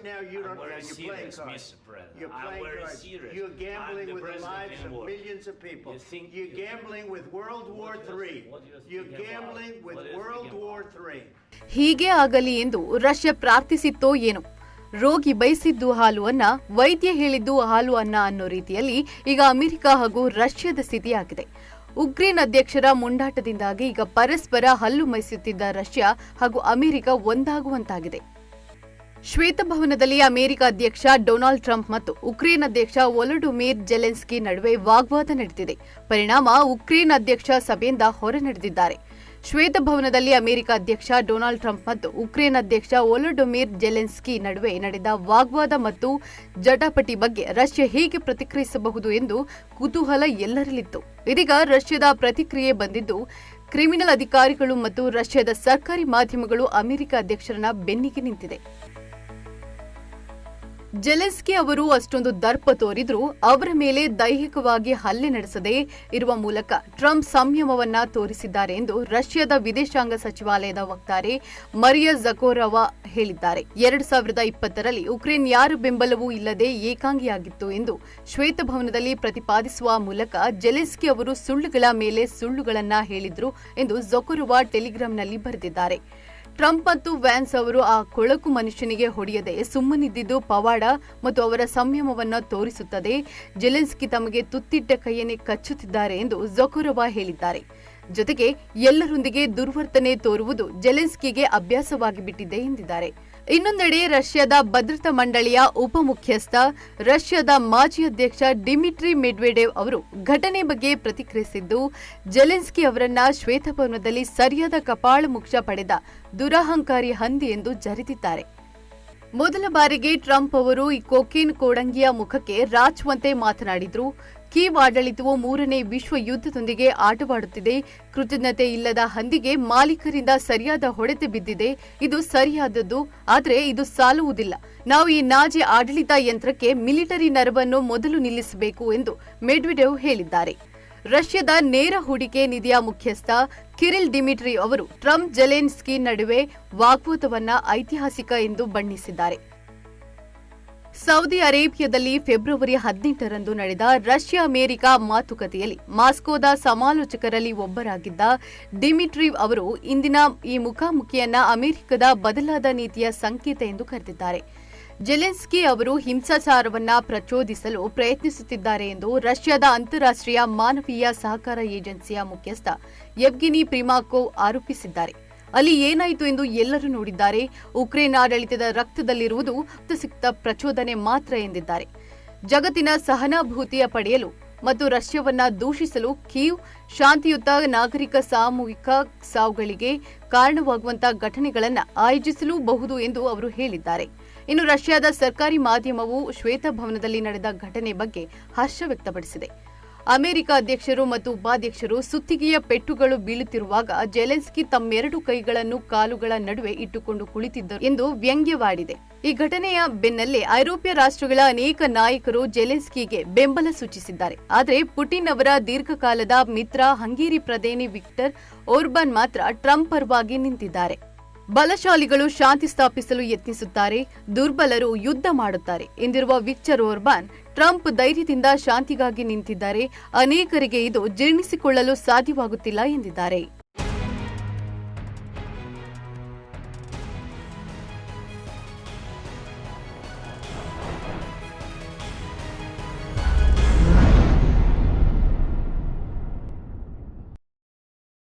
now you don't. Very You're serious, playing cards. Mr. President. You're I'm playing very cards. serious. You're gambling I'm the with the president lives in of war. millions of people. You're gambling with World War III. You're gambling with World War III. ಹೀಗೆ ಆಗಲಿ ಎಂದು Russia ಪ್ರಾರ್ಥಿಸಿತ್ತೋ ಏನೋ. ರೋಗಿ ಬಯಸಿದ್ದು ಹಾಲು ಅನ್ನ, ವೈದ್ಯ ಹೇಳಿದ್ದು ಹಾಲು ಅನ್ನ ಅನ್ನೋ ರೀತಿಯಲ್ಲಿ ಈಗ ಅಮೆರಿಕ ಹಾಗೂ ರಷ್ಯಾದ ಸ್ಥಿತಿಯಾಗಿದೆ. ಉಕ್ರೇನ್ ಅಧ್ಯಕ್ಷರ ಮುಂದಾಟದಿಂದಾಗಿ ಈಗ ಪರಸ್ಪರ ಹಲ್ಲು ಮೈಸುತ್ತಿದ್ದ ರಷ್ಯಾ ಹಾಗೂ ಅಮೆರಿಕ ಒಂದಾಗುವಂತಾಗಿದೆ. ಶ್ವೇತಭವನದಲ್ಲಿ ಅಮೆರಿಕ ಅಧ್ಯಕ್ಷ ಡೊನಾಲ್ಡ್ ಟ್ರಂಪ್ ಮತ್ತು ಉಕ್ರೇನ್ ಅಧ್ಯಕ್ಷ ವೊಲೊಡಿಮಿರ್ ಜೆಲೆನ್ಸ್ಕಿ ನಡುವೆ ವಾಗ್ವಾದ ನಡೆದಿದೆ. ಪರಿಣಾಮ ಉಕ್ರೇನ್ ಅಧ್ಯಕ್ಷ ಸಭೆಯಿಂದ ಹೊರ ನಡೆದಿದ್ದಾರೆ. ಶ್ವೇತಭವನದಲ್ಲಿ ಅಮೆರಿಕ ಅಧ್ಯಕ್ಷ ಡೊನಾಲ್ಡ್ ಟ್ರಂಪ್ ಮತ್ತು ಉಕ್ರೇನ್ ಅಧ್ಯಕ್ಷ ವೊಲೊಡಿಮಿರ್ ಜೆಲೆನ್ಸ್ಕಿ ನಡುವೆ ನಡೆದ ವಾಗ್ವಾದ ಮತ್ತು ಜಟಾಪಟಿ ಬಗ್ಗೆ ರಷ್ಯಾ ಹೇಗೆ ಪ್ರತಿಕ್ರಿಯಿಸಬಹುದು ಎಂದು ಕುತೂಹಲ ಎಲ್ಲರಲ್ಲಿತ್ತು. ಇದೀಗ ರಷ್ಯಾದ ಪ್ರತಿಕ್ರಿಯೆ ಬಂದಿದ್ದು, ಕ್ರಿಮಿನಲ್ ಅಧಿಕಾರಿಗಳು ಮತ್ತು ರಷ್ಯಾದ ಸರ್ಕಾರಿ ಮಾಧ್ಯಮಗಳು ಅಮೆರಿಕ ಅಧ್ಯಕ್ಷರನ್ನ ಬೆನ್ನಿಗೆ ನಿಂತಿದೆ. ಜೆಲೆನ್ಸ್ಕಿ ಅವರು ಅಷ್ಟೊಂದು ದರ್ಪ ತೋರಿದ್ರೂ ಅವರ ಮೇಲೆ ದೈಹಿಕವಾಗಿ ಹಲ್ಲೆ ನಡೆಸದೇ ಇರುವ ಮೂಲಕ ಟ್ರಂಪ್ ಸಂಯಮವನ್ನ ತೋರಿಸಿದ್ದಾರೆ ಎಂದು ರಷ್ಯಾದ ವಿದೇಶಾಂಗ ಸಚಿವಾಲಯದ ವಕ್ತಾರೆ ಮರಿಯಾ ಝಖಾರೋವಾ ಹೇಳಿದ್ದಾರೆ. 2020ರಲ್ಲಿ ಉಕ್ರೇನ್ ಯಾರ ಬೆಂಬಲವೂ ಇಲ್ಲದೆ ಏಕಾಂಗಿಯಾಗಿತ್ತು ಎಂದು ಶ್ವೇತಭವನದಲ್ಲಿ ಪ್ರತಿಪಾದಿಸುವ ಮೂಲಕ ಜೆಲೆನ್ಸ್ಕಿ ಅವರು ಸುಳ್ಳುಗಳ ಮೇಲೆ ಸುಳ್ಳುಗಳನ್ನ ಹೇಳಿದ್ರು ಎಂದು ಝಖಾರೋವಾ ಟೆಲಿಗ್ರಾಂನಲ್ಲಿ ಬರೆದಿದ್ದಾರೆ. ಟ್ರಂಪ್ ಮತ್ತು ವ್ಯಾನ್ಸ್ ಅವರು ಆ ಕೊಳಕು ಮನುಷ್ಯನಿಗೆ ಹೊಡೆಯದೆ ಸುಮ್ಮನಿದ್ದಿದ್ದು ಪವಾಡ ಮತ್ತು ಅವರ ಸಂಯಮವನ್ನು ತೋರಿಸುತ್ತದೆ. ಜೆಲೆನ್ಸ್ಕಿ ತಮಗೆ ತುತ್ತಿಟ್ಟ ಕೈಯನ್ನೇ ಕಚ್ಚುತ್ತಿದ್ದಾರೆ ಎಂದು ಝಖಾರೋವಾ ಹೇಳಿದ್ದಾರೆ. ಜೊತೆಗೆ ಎಲ್ಲರೊಂದಿಗೆ ದುರ್ವರ್ತನೆ ತೋರುವುದು ಜೆಲೆನ್ಸ್ಕಿಗೆ ಅಭ್ಯಾಸವಾಗಿ ಬಿಟ್ಟಿದೆ ಎಂದಿದ್ದಾರೆ. ಇನ್ನೊಂದೆಡೆ ರಷ್ಯಾದ ಭದ್ರತಾ ಮಂಡಳಿಯ ಉಪಮುಖ್ಯಸ್ಥ ರಷ್ಯಾದ ಮಾಜಿ ಅಧ್ಯಕ್ಷ ಡಿಮಿಟ್ರಿ ಮೆಡ್ವೆಡೇವ್ ಅವರು ಘಟನೆ ಬಗ್ಗೆ ಪ್ರತಿಕ್ರಿಯಿಸಿದ್ದು, ಜೆಲೆನ್ಸ್ಕಿ ಅವರನ್ನ ಶ್ವೇತಭವನದಲ್ಲಿ ಸರಿಯಾದ ಕಪಾಳಮೋಕ್ಷ ಪಡೆದ ದುರಹಂಕಾರಿ ಹಂದಿ ಎಂದು ಜರಿದಿದ್ದಾರೆ. ಮೊದಲ ಬಾರಿಗೆ ಟ್ರಂಪ್ ಅವರು ಈ ಕೊಕೇನ್ ಕೋಡಂಗಿಯ ಮುಖಕ್ಕೆ ರಾಚುವಂತೆ ಮಾತನಾಡಿದ್ರು. ಕೀವ್ ಆಡಳಿತವು 3ನೇ ವಿಶ್ವ ಯುದ್ಧದೊಂದಿಗೆ ಆಟವಾಡುತ್ತಿದೆ. ಕೃತಜ್ಞತೆ ಇಲ್ಲದ ಹಂದಿಗೆ ಮಾಲೀಕರಿಂದ ಸರಿಯಾದ ಹೊಡೆತ ಬಿದ್ದಿದೆ. ಇದು ಸರಿಯಾದದ್ದು, ಆದರೆ ಇದು ಸಾಲುವುದಿಲ್ಲ. ನಾವು ಈ ನಾಜಿ ಆಡಳಿತ ಯಂತ್ರಕ್ಕೆ ಮಿಲಿಟರಿ ನೆರವನ್ನು ಮೊದಲು ನಿಲ್ಲಿಸಬೇಕು ಎಂದು ಮೆಡ್ವೆಡೇವ್ ಹೇಳಿದ್ದಾರೆ. ರಷ್ಯಾದ ನೇರ ಹೂಡಿಕೆ ನಿಧಿಯ ಮುಖ್ಯಸ್ಥ ಕಿರಿಲ್ ಡಿಮಿಟ್ರಿ ಅವರು ಟ್ರಂಪ್ ಜೆಲೆನ್ಸ್ಕಿ ನಡುವೆ ವಾಗ್ವಾದವನ್ನ ಐತಿಹಾಸಿಕ ಎಂದು ಬಣ್ಣಿಸಿದ್ದಾರೆ. ಸೌದಿ ಅರೇಬಿಯಾದಲ್ಲಿ ಫೆಬ್ರವರಿ 18ರಂದು ನಡೆದ ರಷ್ಯಾ ಅಮೆರಿಕ ಮಾತುಕತೆಯಲ್ಲಿ ಮಾಸ್ಕೋದ ಸಮಾಲೋಚಕರಲ್ಲಿ ಒಬ್ಬರಾಗಿದ್ದ ಡಿಮಿಟ್ರಿ ಅವರು ಇಂದಿನ ಈ ಮುಖಾಮುಖಿಯನ್ನ ಅಮೆರಿಕದ ಬದಲಾದ ನೀತಿಯ ಸಂಕೇತ ಎಂದು ಕರೆದಿದ್ದಾರೆ. ಜೆಲೆನ್ಸ್ಕಿ ಅವರು ಹಿಂಸಾಚಾರವನ್ನ ಪ್ರಚೋದಿಸಲು ಪ್ರಯತ್ನಿಸುತ್ತಿದ್ದಾರೆ ಎಂದು ರಷ್ಯಾದ ಅಂತಾರಾಷ್ಟ್ರೀಯ ಮಾನವೀಯ ಸಹಕಾರ ಏಜೆನ್ಸಿಯ ಮುಖ್ಯಸ್ಥ ಯೆವ್ಗೆನಿ ಪ್ರಿಮಾಕೋವ್ ಆರೋಪಿಸಿದ್ದಾರೆ. ಅಲ್ಲಿ ಏನಾಯಿತು ಎಂದು ಎಲ್ಲರೂ ನೋಡಿದ್ದಾರೆ. ಉಕ್ರೇನ್ ಆಡಳಿತದ ರಕ್ತದಲ್ಲಿರುವುದು ಸಿಕ್ತ ಪ್ರಚೋದನೆ ಮಾತ್ರ ಎಂದಿದ್ದಾರೆ. ಜಗತ್ತಿನ ಸಹಾನುಭೂತಿಯ ಪಡೆಯಲು ಮತ್ತು ರಷ್ಯಾವನ್ನ ದೂಷಿಸಲು ಕೀವ್ ಶಾಂತಿಯುತ ನಾಗರಿಕ ಸಾಮೂಹಿಕ ಸಾವುಗಳಿಗೆ ಕಾರಣವಾಗುವಂತಹ ಘಟನೆಗಳನ್ನು ಆಯೋಜಿಸಲೂಬಹುದು ಎಂದು ಅವರು ಹೇಳಿದ್ದಾರೆ. ಇನ್ನು ರಷ್ಯಾದ ಸರ್ಕಾರಿ ಮಾಧ್ಯಮವು ಶ್ವೇತಭವನದಲ್ಲಿ ನಡೆದ ಘಟನೆ ಬಗ್ಗೆ ಹರ್ಷ ವ್ಯಕ್ತಪಡಿಸಿದೆ. ಅಮೆರಿಕ ಅಧ್ಯಕ್ಷರು ಮತ್ತು ಉಪಾಧ್ಯಕ್ಷರು ಸುತ್ತಿಗೆಯ ಪೆಟ್ಟುಗಳು ಬೀಳುತ್ತಿರುವಾಗ ಜೆಲೆನ್ಸ್ಕಿ ತಮ್ಮೆರಡು ಕೈಗಳನ್ನು ಕಾಲುಗಳ ನಡುವೆ ಇಟ್ಟುಕೊಂಡು ಕುಳಿತಿದ್ದರು ಎಂದು ವ್ಯಂಗ್ಯವಾಡಿದೆ. ಈ ಘಟನೆಯ ಬೆನ್ನಲ್ಲೇ ಐರೋಪ್ಯ ರಾಷ್ಟ್ರಗಳ ಅನೇಕ ನಾಯಕರು ಜೆಲೆನ್ಸ್ಕಿಗೆ ಬೆಂಬಲ ಸೂಚಿಸಿದ್ದಾರೆ. ಆದರೆ ಪುಟಿನ್ ಅವರ ದೀರ್ಘಕಾಲದ ಮಿತ್ರ ಹಂಗೇರಿ ಪ್ರಧಾನಿ ವಿಕ್ಟರ್ ಓರ್ಬಾನ್ ಮಾತ್ರ ಟ್ರಂಪ್ ಪರವಾಗಿ ನಿಂತಿದ್ದಾರೆ. ಬಲಶಾಲಿಗಳು ಶಾಂತಿ ಸ್ಥಾಪಿಸಲು ಯತ್ನಿಸುತ್ತಾರೆ, ದುರ್ಬಲರು ಯುದ್ಧ ಮಾಡುತ್ತಾರೆ ಎಂದಿರುವ ವಿಕ್ಟರ್ ಓರ್ಬಾನ್ ಟ್ರಂಪ್ ಧೈರ್ಯದಿಂದ ಶಾಂತಿಗಾಗಿ ನಿಂತಿದ್ದಾರೆ. ಅನೇಕರಿಗೆ ಇದು ಜೀರ್ಣಿಸಿಕೊಳ್ಳಲು ಸಾಧ್ಯವಾಗುತ್ತಿಲ್ಲ ಎಂದಿದ್ದಾರೆ.